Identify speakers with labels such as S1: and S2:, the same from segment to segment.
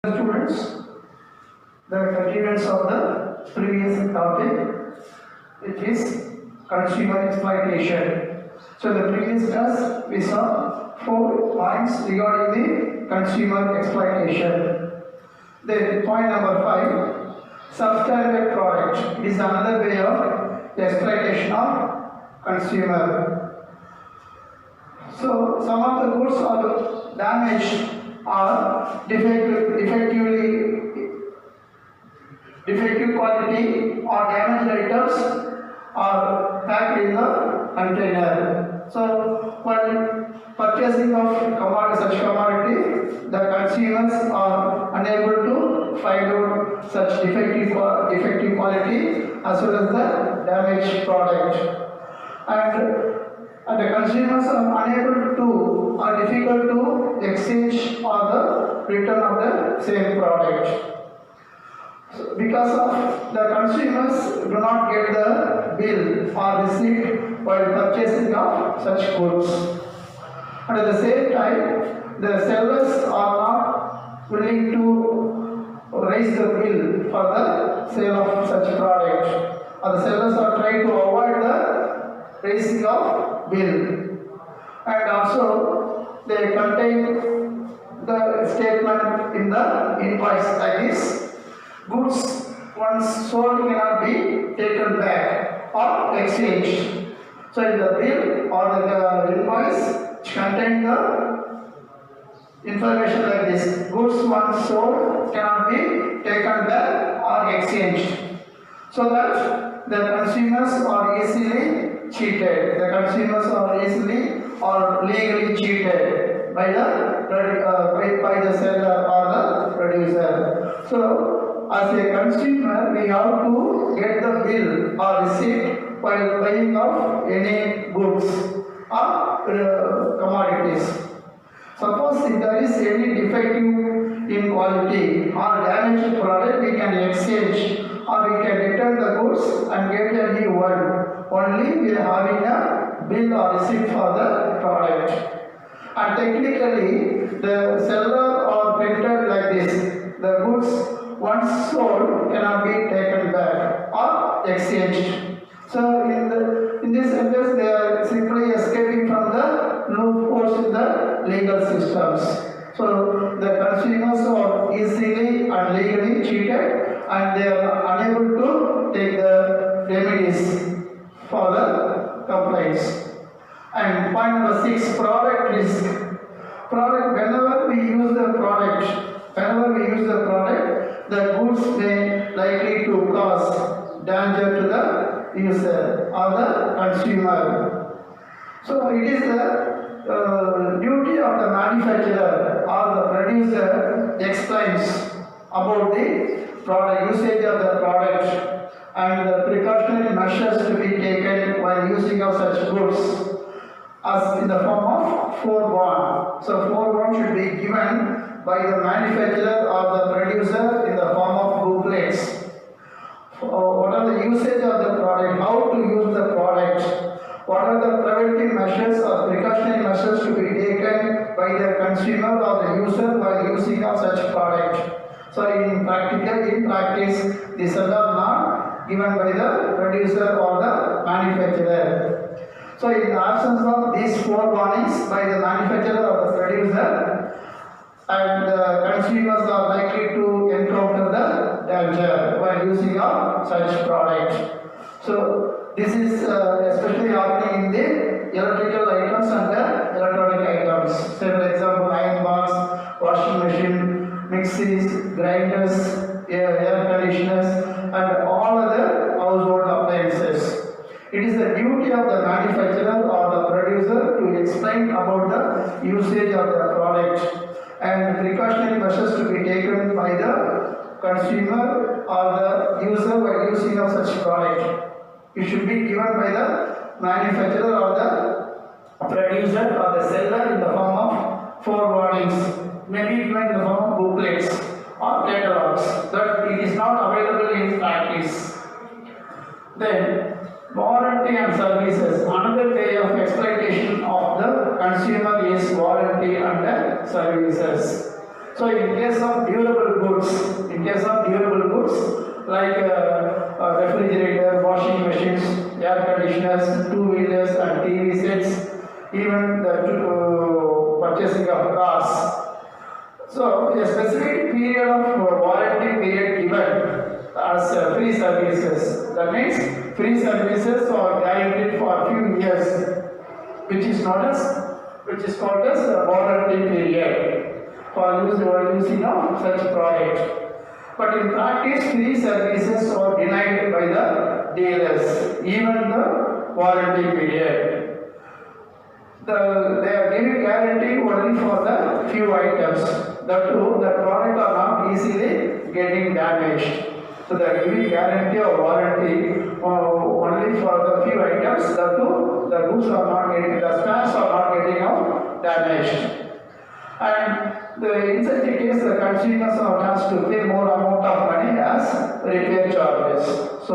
S1: Students, the continuance of the previous topic, which is consumer exploitation. So the previous class we saw 4 points regarding the consumer exploitation. Then point number 5, substandard product. It is another way of exploitation of consumer. So some of the goods are damaged or defective quality or damaged items are packed in the container. So while purchasing of such commodity, the consumers are unable to find out such defective quality as well as the damaged product, and the consumers are unable to or difficult to exchange or the return of the same product. So because of the consumers do not get the bill or receipt while purchasing of such goods. And at the same time, the sellers are not willing to raise the bill for the sale of such product. Or the sellers are trying to avoid the raising of bill. And also, they contain the statement in the invoice like this: goods once sold cannot be taken back or exchanged. So in the bill or the invoice contain the information like this: goods once sold cannot be taken back or exchanged, so that the consumers are easily cheated. The consumers are easily or legally cheated by the seller or the producer. So as a consumer, we have to get the bill or receipt while buying of any goods or commodities. Suppose if there is any defective in quality or damaged product, we can exchange or we can return the goods and get a new one. Only we are having a bill or receipt for the product. And technically, the seller or printed like this: the goods once sold cannot be taken back or exchanged. So in this sentence, they are simply escaping from the loopholes in the legal systems. So the consumers are easily and legally cheated, and they are unable to take the remedies for the complaints. And point number 6, product risk. Whenever we use the product, the goods may likely to cause danger to the user or the consumer. So it is the duty of the manufacturer or the producer explains about the product, usage of the product, and the precautionary measures to be taken while using of such goods, as in the form of forewarn. So forewarn should be given by the manufacturer or the producer in the form of booklets. What are the usage of the product, how to use the product, what are the preventive measures or precautionary measures to be taken by the consumer or the user while using of such product. So in practice, these are not given by the producer or the manufacturer. So in the absence of these 4 warnings by the manufacturer or the producer, and the consumers are likely to encounter the danger while using of such product. So this is especially happening in the electrical items and the electronic items. Say for example, iron box, washing machine, mixies, grinders, air conditioners, and all other household appliances. It is the duty of the manufacturer or the producer to explain about the usage of the product and precautionary measures to be taken by the consumer or the user while using of such product. It should be given by the manufacturer or the producer or the seller in the form of 4 warnings, maybe given in the form of booklets or catalogs, but it is not available in practice. Then warranty and services. Another way of exploitation of the consumer is warranty and services. So in case of durable goods like refrigerator, washing machines, air conditioners, two-wheelers and TV sets, even the purchasing of cars. So a specific period of warranty period given as free services. That means free services are guaranteed for a few years, which is called as the warranty period for using of such product. But in practice, free services are denied by the dealers, even the warranty period. They are giving guarantee only for the few items. That too, the product are not easily getting damaged. So they are giving guarantee or warranty only for the few items. That too, the goods are not getting, the spares are not getting damaged. And in such a case, the consumers has to pay more amount of money as repair charges. So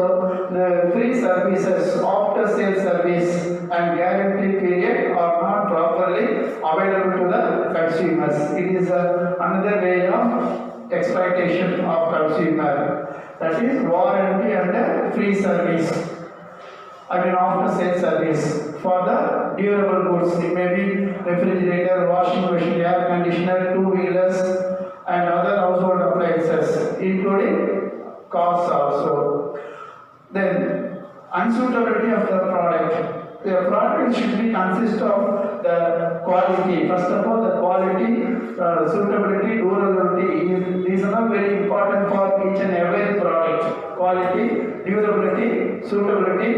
S1: the free services, after sales service and guarantee period are not properly available to the consumers. It is another way of exploitation of consumer. That is warranty and free service. After sales service for the durable goods. It may be refrigerator, washing machine, air conditioner, two-wheelers and other household appliances, including cars also. Then unsuitability of the product. The product should be consist of the quality. First of all, the quality, suitability, durability. These are very important for each and every product. Quality, durability, suitability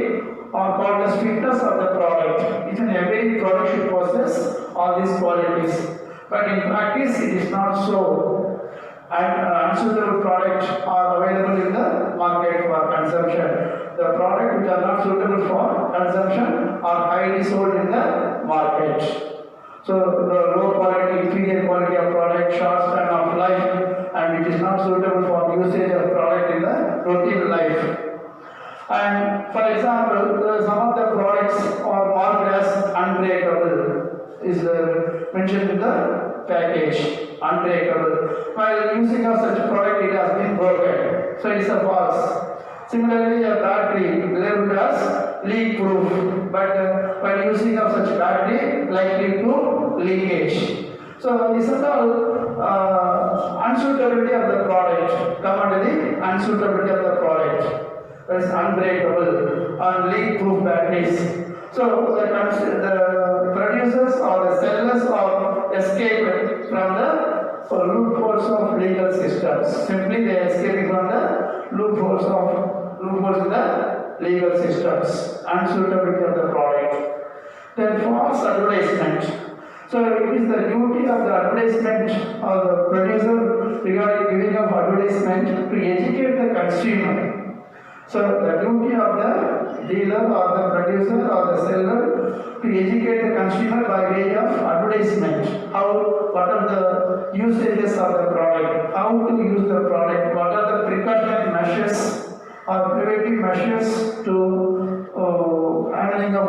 S1: are called as fitness of the product. Each and every product should possess all these qualities. But in practice, it is not so. And unsuitable products are available in the market for consumption. The products which are not suitable for consumption are highly sold in the market. So the low quality, inferior quality of product, short span of life, and it is not suitable for usage of product in the routine life. And for example, some of the products are marked as unbreakable, is mentioned in the package, unbreakable. While using of such product, it has been broken. So it is a false. Similarly, a battery labeled as leak proof, but while using of such battery, likely to leakage. So these are all unsuitability of the product, come under the unsuitability of the product. That is unbreakable and leak-proof batteries. So the producers or the sellers are escaped from the loopholes of legal systems. Simply they are escaping from the loopholes in the legal systems. Unsuitability of the product. Then false advertisement. So it is the duty of the advertisement or the producer regarding giving of advertisement to educate the consumer. So the duty of the dealer or the producer or the seller to educate the consumer by way of advertisement. What are the usages of the product, how to use the product, what are the precautionary measures or preventive measures to handling of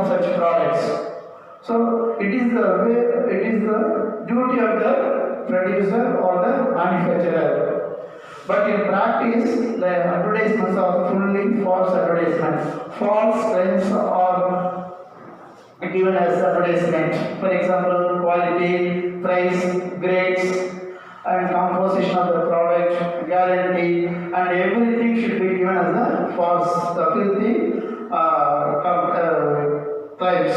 S1: such products. So it is the duty of the producer or the manufacturer. But in practice, the advertisements are fully false advertisements. False claims are given as advertisement. For example, quality, price, grades, and composition of the product, guarantee, and everything should be given as a false, filthy claims.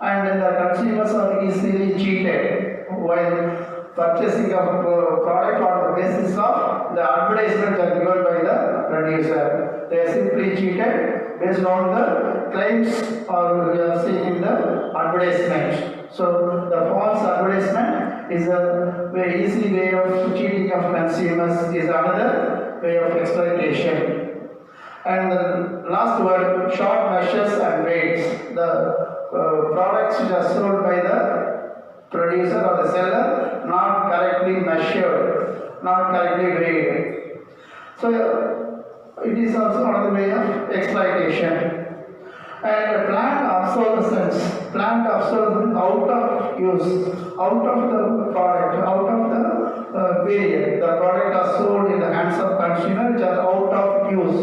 S1: And the consumers are easily cheated while purchasing of product on the basis of the advertisement that given by the producer. They are simply cheated based on the claims or we are seeing in the advertisement. So the false advertisement is a very easy way of cheating of consumers, is another way of exploitation. And the last word, short measures and weights. The products which are sold by the producer or the seller not correctly measured, not correctly weighed. So it is also another way of exploitation. And planned obsolescence. Planned obsolescence, out of use, out of the product, out of the period. The product are sold in the hands of consumer which are out of use.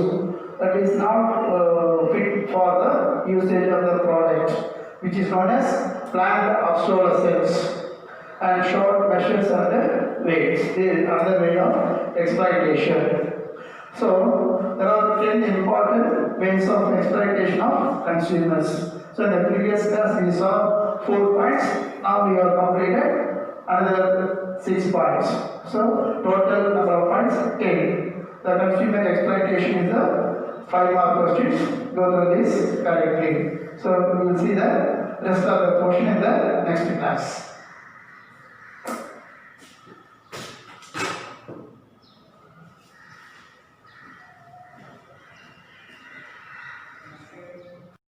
S1: That is not fit for the usage of the product, which is known as planned obsolescence. And short measures and weights. This is another way of exploitation. So there are 10 important ways of exploitation of consumers. So in the previous class we saw 4 points. Now we have completed another 6 points. So total number of points 10. The consumer exploitation is the 5 mark questions. Go through this correctly. So we will see the rest of the portion in the next class.